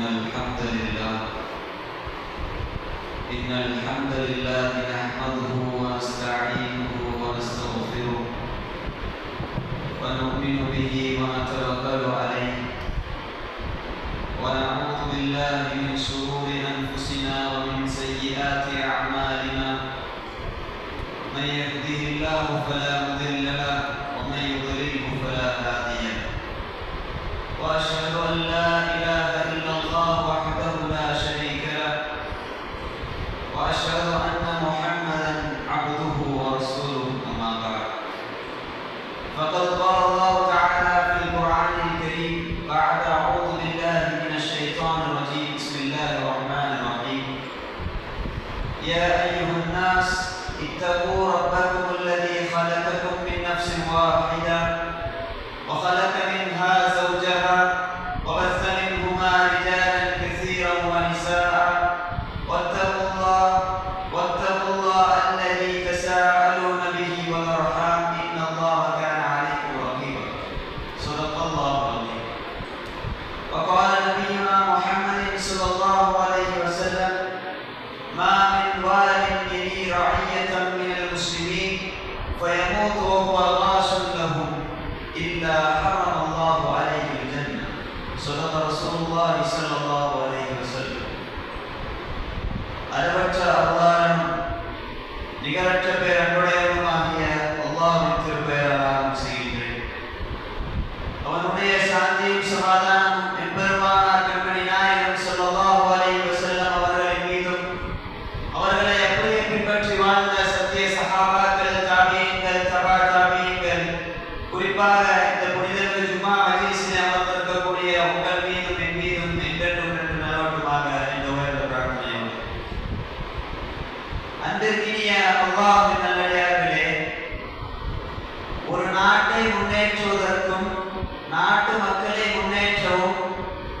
إن الحمد لله نحمده ونستعينه ونستغفره ونؤمن به ونتوكل عليه ونعوذ بالله من شرور أنفسنا ومن سيئات أعمالنا من يهده الله فلا مضل له ومن يضلله فلا هادي له وأشهد أن لا إله إلا الله وحده لا شريك له وأشهد أن محمدا عبده ورسوله أما بعد فقد قال الله تعالى في القرآن الكريم بعد أعوذ بالله من الشيطان الرجيم بسم الله الرحمن الرحيم يا أيها الناس اتقوا ربكم الذي خلقكم من نفس واحدة وخلق منها زوجها وبث منهما رجالا كثيرا ونساء واتقوا الله الذي تساءلون به والأرحام إن الله كان عليكم رقيبا صدق الله العظيم وقال نبينا محمد صلى الله عليه وسلم ما من وال يلي رعية من المسلمين فيموت وهو غاش لهم إلا حرم الله عليه الجنة صدق رسول الله صلى الله عليه وسلم அளவற்ற அல்லாஹ்வும் நிகரற்ற பேரன்புடையவனுமாகிய அல்லாஹ்வின் திருப்பெயரால் ஆரம்பம் செய்கின்றேன். அவனுடைய சாந்தியும் சமாதானமும் எம்பெருமானார் கண்மணி நாயகம் ஸல்லல்லாஹு அலைஹி வஸல்லம் அவர்களின் மீதும் அவர்களை அப்படியே பின்பற்றி வாழ்ந்த சத்திய சஹாபாக்கள், தாபீன்கள், தபா தாபீன்கள், குறிப்பாக இந்த புனிதமிகு ஜும்மா மஜ்லிஸில் அமர்ந்திருக்கக்கூடிய உங்கள் மீதும் என் மீதும் என்றென்றும் என்று நிலவட்டுமாக என்ற உயர்ந்த பிரார்த்தனை. அன்பிற்கினிய அல்லாஹ்வின் நல்லடியார்களே, ஒரு நாட்டை முன்னேற்றுவதற்கும் நாட்டு மக்களை முன்னேற்றவும்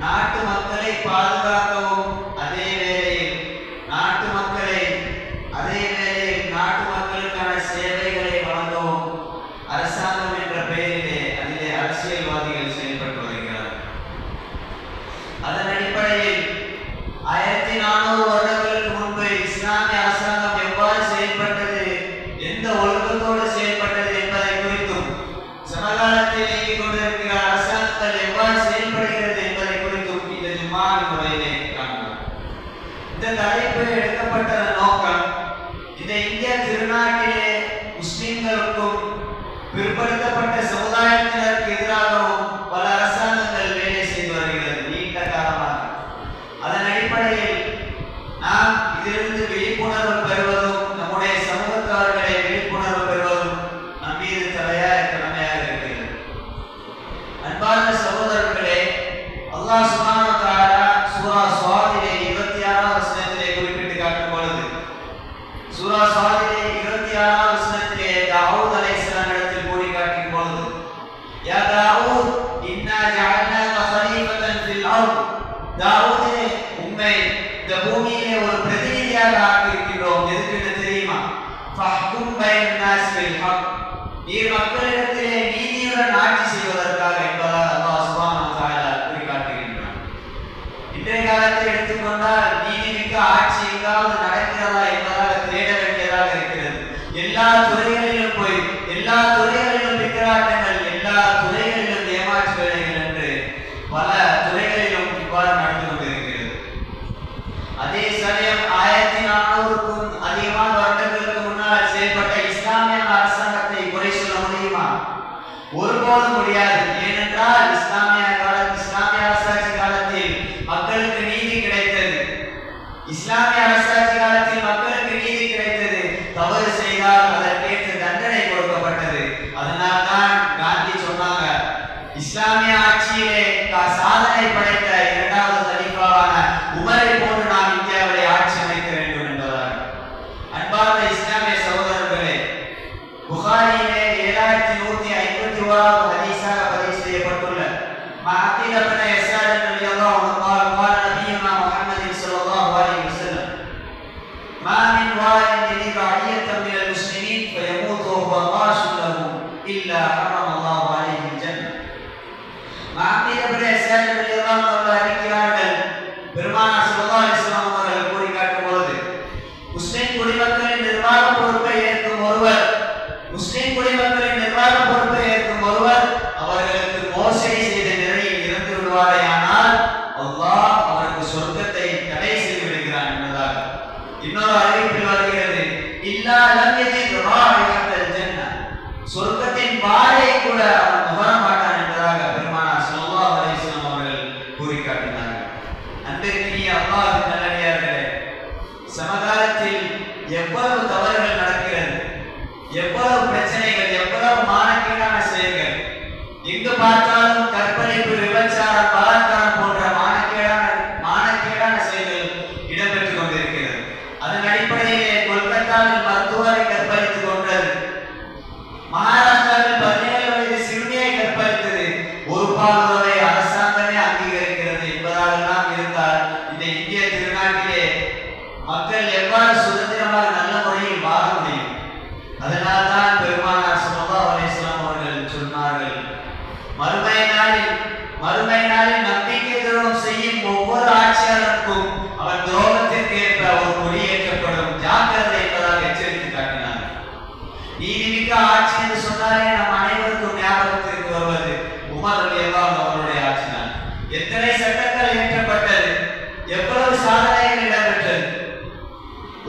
நாட்டு மக்களை பாதுகாக்கவும் அதே வேளையில் நாட்டு மக்களுக்கான சேவைகளை வழங்கவும் அரசாங்கம் என்ற பெயரிலே அதிலே அரசியல்வாதிகள் செயல்பட்டு வருகிறார்கள். அதன் அடிப்படையில் 1400 வருடங்களுக்கு முன்பு இஸ்லாமிய அரசாங்கம் எவ்வாறு செயல்பட்டது, எந்த ஒழுக்கத்தோடு செயல்பட்டது என்பதை குறித்தும் சமகாலத்தில் இயங்கிக் கொண்டிருக்கிற அரசாங்கங்கள் எவ்வாறு செயல்படுகிறது என்பதை குறித்தும் இந்த ஜும்மாவின் முறையிலே காண்போம். இந்த தலைப்பு எடுக்கப்பட்ட நோக்கம், இந்த இந்திய திருநாட்டிலே முஸ்லிம்களுக்கும் பிற்படுத்தப்பட்ட சமுதாயத்தினருக்கு எதிராகவும் பல அரசாங்கங்கள் வேலை செய்து வருகிறது நீண்ட காலமாக. அதன் அடிப்படையில் நாம் இதிலிருந்து விழிப்புணர்வு பெறுவதும் நம்முடைய சமூகத்தார்களை விழிப்புணர்வு பெறுவதும் நம் மீது கடமையாக இருக்கிறது. அன்பார்ந்த சகோதரர்களே, அல்லாஹ் சுப்ஹானஹு வ தஆலா சூரா ஸாதிலே 26வது வசனத்திலே குறிப்பிட்டு காட்டும் பொழுது, சூரா ஸாதிலே 26வது வசனத்திலே தாவூத் அலைஹிஸ்ஸலாம் இடத்தில் கூறி காட்டும் பொழுது, யா தாவூத் இன்னா ஜஅல்னாக கலீஃபத்தன் ஃபில் அர்த், தாவூதே உம்மை இந்த பூமியிலே ஒரு பிரதிநிதியாக ஆக்கியிருக்கிறோம். எதுக்கு தெரியுமா? ஃபஹ்கும் பைனன் நாஸ் பில் ஹக், நீர் மக்களிடத்திலே நீதியுடன் ஆட்சி செய்வதற்காக என்பதாக அல்லாஹ் சுப்ஹானஹு வ தஆலா குறிப்பிடுகின்றார். இன்றைய காலத்தை எடுத்துக்கொண்டால் நீதிமிக்க ஆட்சி எங்காவது நடக்கிறதா என்பதாக தேட வேண்டியதாக இருக்கிறது. எல்லா துறைகளிலும் போய் எல்லா துறைகளிலும் பிக்கராட்டங்கள், எல்லா துறைகளிலும் ஏமாற்று வேலைகள் என்று பல துறைகளிலும் இவ்வாறு நடந்து கொண்டிருக்கிறது. அதே சமயம் 1400க்கும் அதிகமான வருடங்களுக்கு முன்னால் செயல்பட்ட இஸ்லாமிய அரசாங்கத்தை குறை சொல்ல முடியுமா? ஒருபோதும் முடியாது. ஏனென்றால் இஸ்லாமிய அரசாட்சி காலத்தில் மக்களுக்கு நீதி கிடைத்தது. இஸ்லாமிய அரசாட்சி காலத்தில் மக்களுக்கு நீதி கிடைத்தது. தவறு செய்தால் அதற்கேற்ற தண்டனை கொடுக்கப்பட்டது. அதனால்தான் காந்தி சொன்னாங்க, இஸ்லாமிய ஆட்சியிலே சாதனை படைத்த 2வது கலீஃபாவான உமரை போன்று நாம் இந்தியாவிலே ஆட்சி அமைக்க வேண்டும் என்பதாக. அன்பார்ந்த இஸ்லாமிய சகோதரர்களே, புகாரியிலே 7151வது ஹதீஸாக பதிவு செய்யப்பட்டுள்ள மஅகீல் இப்னு யஸார் ரலியல்லாஹு அன்ஹு قال نبينا محمد صلى الله عليه وسلم ما من وال يلي رعية من المسلمين فيموت وهو غاش لهم إلا حرم الله عليه الجنة. மஅகீல் இப்னு யஸார் ரலியல்லாஹு அன்ஹு அறிவிக்கிறார்கள், கூட அவன் நுகர மாட்டான் என்பதாக பெருமானார் ஸல்லல்லாஹு அலைஹி வஸல்லம் அவர்கள் கூறி காட்டினார்கள். அன்பிற்குரிய அல்லாஹ்வின் நல்லடியார்களே, சமகாலத்தில் எவ்வளவு தவறுகள் நடக்கிறது, எவ்வளவு பிரச்சனைகள், எவ்வளவு மானக்கேடான செயல்கள், எங்கு பார்த்தாலும் கற்பழிப்பு, விபச்சாரம், பலாத்காரம் போன்ற மானக்கேடான செயல்கள் இடம்பெற்றுக் கொண்டிருக்கிறது. அதன் அடிப்படையிலே கொல்கத்தாவில் மருத்துவரை கற்பழித்துக் கொண்டது, மகாராஷ்டிராவில் 17 வயது சிறுமியை கற்பழித்தது, ஒரு பாகுபாடை அரசாங்கமே அங்கீகரிக்கிறது என்பதாலெல்லாம் இருந்தால் இந்த இந்திய திருநாட்டிலே மக்கள் எவ்வாறு சுதந்திரமாக நல்ல முறையில் வாழ முடியும்? அதனால்தான் பெருமானார் ஸல்லல்லாஹு அலைஹி வஸல்லம் அவர்கள் சொன்னார்கள், மறுமை நாளில் நம்பிக்கை துரோகம் செய்யும் ஒவ்வொரு ஆட்சியாளருக்கும் அவன் துரோகத்திற்கு ஏற்ப ஒரு கொடியேற்றப்படும், ஜாக்கிரதை என்பதாக எச்சரித்து காட்டினார். நீதிமிக்க ஆட்சி என்று சொன்னாலே நம் அனைவருக்கும் ஞாபகத்திற்கு வருவது உமர் ரலியல்லாஹு அவருடைய ஆட்சிதான். எத்தனை சட்டங்கள் இயற்றப்பட்டது, எவ்வளவு சாதனைகள் இடம்பெற்றது.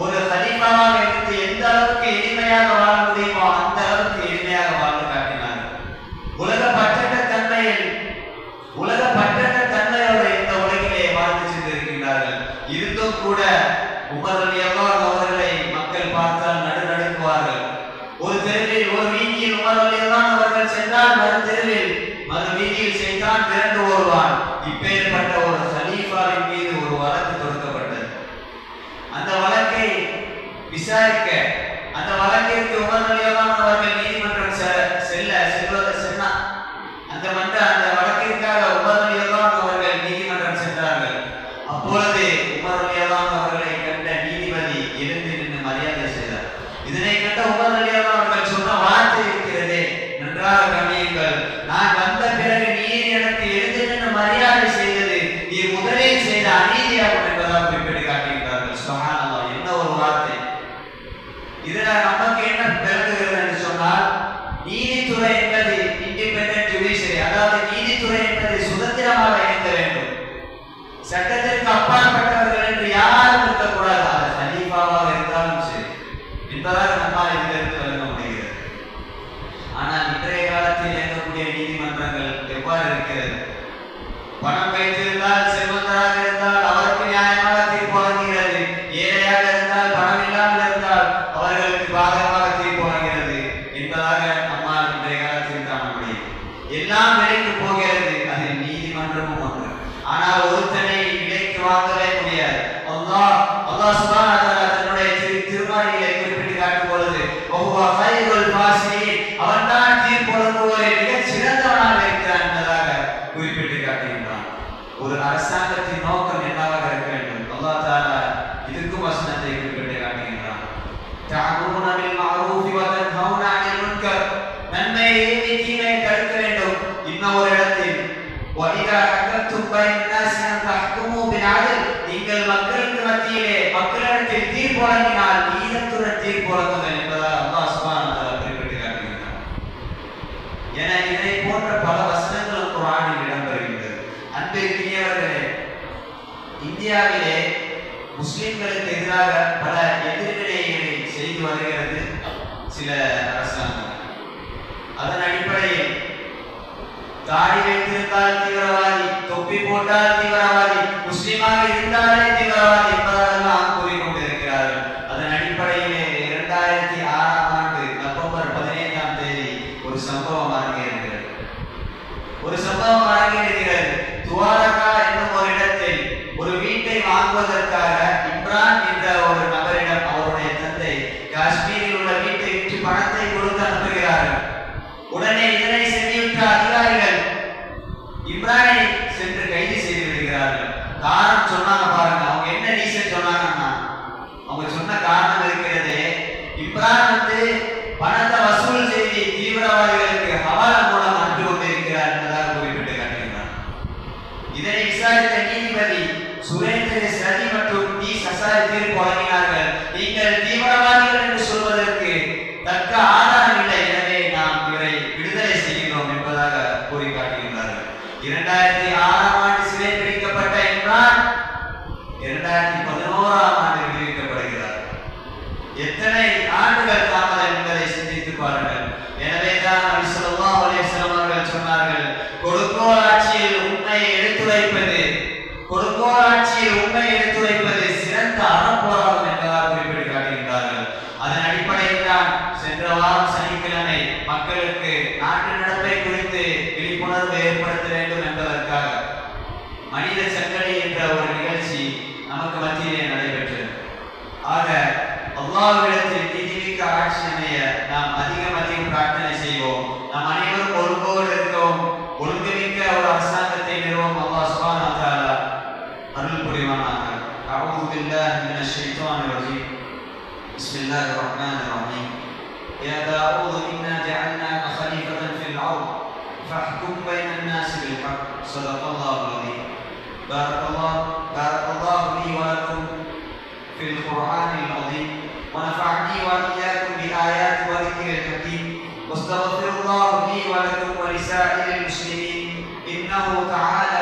ஒரு கலீஃபாவாக இருந்து எந்த அளவுக்கு எளிமையாக வாழ முடியுமோ அந்த அளவுக்கு எளிமையாக வாழ்ந்து காட்டினார். உலக பற்றற்ற தன்மையோடு இந்த உலகிலே வாழ்ந்து சென்றிருக்கின்றார்கள். இருந்தும் கூட உமர் ரலியல்லாஹு அவர்களை மக்கள் பார்த்தால் நடுநடுங்குவார்கள். ஒரு தெருவில், ஒரு வீதியில் உமர் ரலியல்லாஹு அவர்கள் சென்றால் மறு வீதியில் செய்தான் திரண்டு ஓடுவான். இப்பேற்பட்ட ஒரு கலீஃபாவின் மீது ஒரு வழக்கு தொடுக்கப்பட்டது. அந்த வழக்கை விசாரிக்க, அந்த வழக்கிற்கு உமர் ரலியல்லாஹு அவர்கள் நீதிமன்றம் சென்றார். அந்த வழக்கிற்காக உமர் ரலியல்லாஹு அவர்கள் நீதிமன்றம் சென்றார்கள். அப்பொழுது உமர் ரலியல்லாஹு அவர்களை கண்ட நீதிபதி எழுந்து நின்று மரியாதை செய்தார். இதனை கண்ட உமர் ரலியல்லாஹு அவர்கள் சொன்ன வார்த்தை இருக்கிறதே, நன்றாக கவனியுங்கள், நான் வந்த பிறகு நீர் எனக்கு எழுந்து நின்று மரியாதை செய்தது நீர் முதலில் செய்த அநீதியாகும் என்பதாக குறிப்பிட்டு காட்டுகிறார்கள். சுப்ஹானல்லாஹ், என்ன ஒரு வார்த்தை! இதுல நமக்கு என்ன விளங்குகிறது என்று சொன்னால், நீதித்துறை என்பது இண்டிபெண்டன்ட் ஜுடிஷியரி, அதாவது நீதித்துறை என்பது சுதந்திரமாக இயங்க வேண்டும். சட்டத்திற்கு அப்பாற்பட்டவர்கள் என்று யாரும் இருக்கக்கூடாது, அது கலீஃபாவாக இருந்தாலும் சரி என்பதாக நம்மால் இதிலிருந்து விளங்க முடிகிறது. ஆனால் இன்றைய காலத்தில் இயங்கக்கூடிய நீதிமன்றங்கள் எவ்வாறு இருக்கிறது? பணம் வைத்திருந்தால், செல்வந்தராக இருந்தால் அவருக்கு நியாயமாக தீர்ப்பு வழங்குகிறது, ஏழையாக இருந்தால், பணம் இல்லாமல் இருந்தால் அவர்களுக்கு பாதகமாக தீர்ப்பு வழங்குகிறது என்பதாக நம்மால் இன்றைய காலத்தில் காண முடியும். எல்லாம் விலைக்கு போகிறது, அதில் நீதிமன்றமும் ஒன்று. ஆனால் ஒருத்தனை விலைக்கு வாங்கவே முடியாது. அல்லாஹ் சுப்ஹானஹு வ தஆலா தன்னுடைய திருமறையிலே குறிப்பிட்டு காட்டும் பொழுது அவன் தான் தீர்ப்பு வழங்குவோரில் மிகச் சிறந்தவனாக இருக்கிறான் என்பதாக குறிப்பிட்டு காட்டுகின்றான். ஒரு அரசாங்கத்தின் நோக்கம் என்னவாக இருக்க வேண்டும்? அல்லாஹ் தஆலா இதுக்கும் வசனத்தை குறிப்பிட்டு காட்டுகின்றான். தஅமுருன பில் மஅரூஃபி வ தன்ஹவுன அனில் முன்கர், நன்மையை ஏவி தீமையை தடுக்க வேண்டும். இன்னொரு இடத்தில் வஇதா ஹக்கம்தும் பைனன் நாஸி அன் தஹ்குமு பில் அத்ல், நீங்கள் மக்களுக்கு மத்தியிலே மக்களிடத்தில் தீர்ப்பு வழங்கினால் நீதித்துடன் தீர்ப்பு வழங்குங்கள் என்பதாக அல்லாஹ் சுப்ஹானஹு வ தஆலா குறிப்பிட்டு காட்டுகின்றான். என இதை போன்ற பல வசனங்கள் குர்ஆனில் இடம்பெறுகின்றது. அன்பிற்குரியவர்களே, இந்தியாவிலே முஸ்லிம்களுக்கு எதிராக பல எதிர்வினைகளை செய்து வருகிறது சில அரசாங்கம். அதன் அடிப்படையில் தாடி வைத்திருந்தால் தீவிரவாதி, தொப்பி போட்டால் தீவிரவாதி, முஸ்லிமாக இருந்தாலே தீவிரவாதி என்பதெல்லாம் கூறிக்கொண்டிருக்கிறார்கள். அதன் அடிப்படையிலே 2006ஆம் ஆண்டு நவம்பர் 15ஆம் தேதி ஒரு சம்பவம் அரங்கேறுகிறது. துவாரகா என்னும் ஒரு இடத்தில் ஒரு வீட்டை வாங்குவதற்காக இம்ரான் என்ற ஒரு நபரிடம் அவருடைய தந்தை காஷ்மீரில் உள்ள வீட்டை விற்று பணத்தை கொடுத்து அனுப்புகிறார்கள். உடனே இதனை செவியுற்ற அதிகாரிகள் இம்ரானை சென்று கைது செய்து விடுகிறார்கள். காரணம் சொன்னாங்க பாருங்க, அவங்க என்ன ரீசன் சொன்னாங்கன்னா, அவங்க சொன்ன காரணம் இருக்கிறது, இம்ரான் பணத்தை வசூல் செய்து தீவிரவாதிகளுக்கு ஹவாலா மூலம் அனுப்பி கொண்டிருக்கிறார் என்பதாக குறிப்பிட்டு காட்டுகிறார். இதனை விசாரித்த நீதிபதி சுரேந்திர சதி மற்றும் டி சசாரி தீர்ப்பு வழங்கினார்கள். நீங்கள் தீவிரவாதிகள் என்று சொல்வதற்கு தக்க ஆதாரம் இல்லை, எனவே நாம் இவரை விடுதலை செய்கிறோம் என்பதாக கூறி காட்டுகின்றார்கள். 2006ஆம் ஆண்டு சிறை பிடிக்கப்பட்ட இம்ரான் 2011ஆம் ஆண்டு விடுவிக்கப்படுகிறார். எத்தனை ஆண்டுகள் தாமதம் என்பதை சிந்தித்து பாருங்கள். எனவே தான் நபி ஸல்லல்லாஹு அலைஹி நாட்டு நடப்பை குறித்து விழிப்புணர்வு ஏற்படுத்த வேண்டும் என்பதற்காக மனித சங்கடி என்ற ஒரு நிகழ்ச்சி நமக்கு மத்தியிலே நடைபெற்றது. ஆக அல்லாஹ்விடத்தில் நீதிமிக்க ஆட்சி அமைய நாம் அதிகம் பிரார்த்தனை செய்வோம். நாம் அனைவரும் ஒழுங்கோடு இருக்கோம். ஒழுங்குமிக்க ஒரு அரசாங்கத்தை நிறுவோம். அல்லாஹ் சுப்ஹானஹு வ தஆலா அருள் புரிவானாக. அஊது பில்லாஹி மினஷ் ஷைத்தானிர் ரஜீம். பிஸ்மில்லாஹிர் ரஹ்மானிர் ரஹீம். யா தாவூது இன்னா ஜஅல்னாக கலீஃபத்தன் ஃபில் அர்த் ஃபஹ்கும் பைனன் நாஸி பில் ஹக். ஸதகல்லாஹுல் அஸீம். பாரக்கல்லாஹு லீ வ லக்கும் ஃபில் குர்ஆனில் அஸீம். ونفعني وإياكم بآيات وذكر الحكيم واستغفر الله لي ولكم ولسائر المسلمين إنه تعالى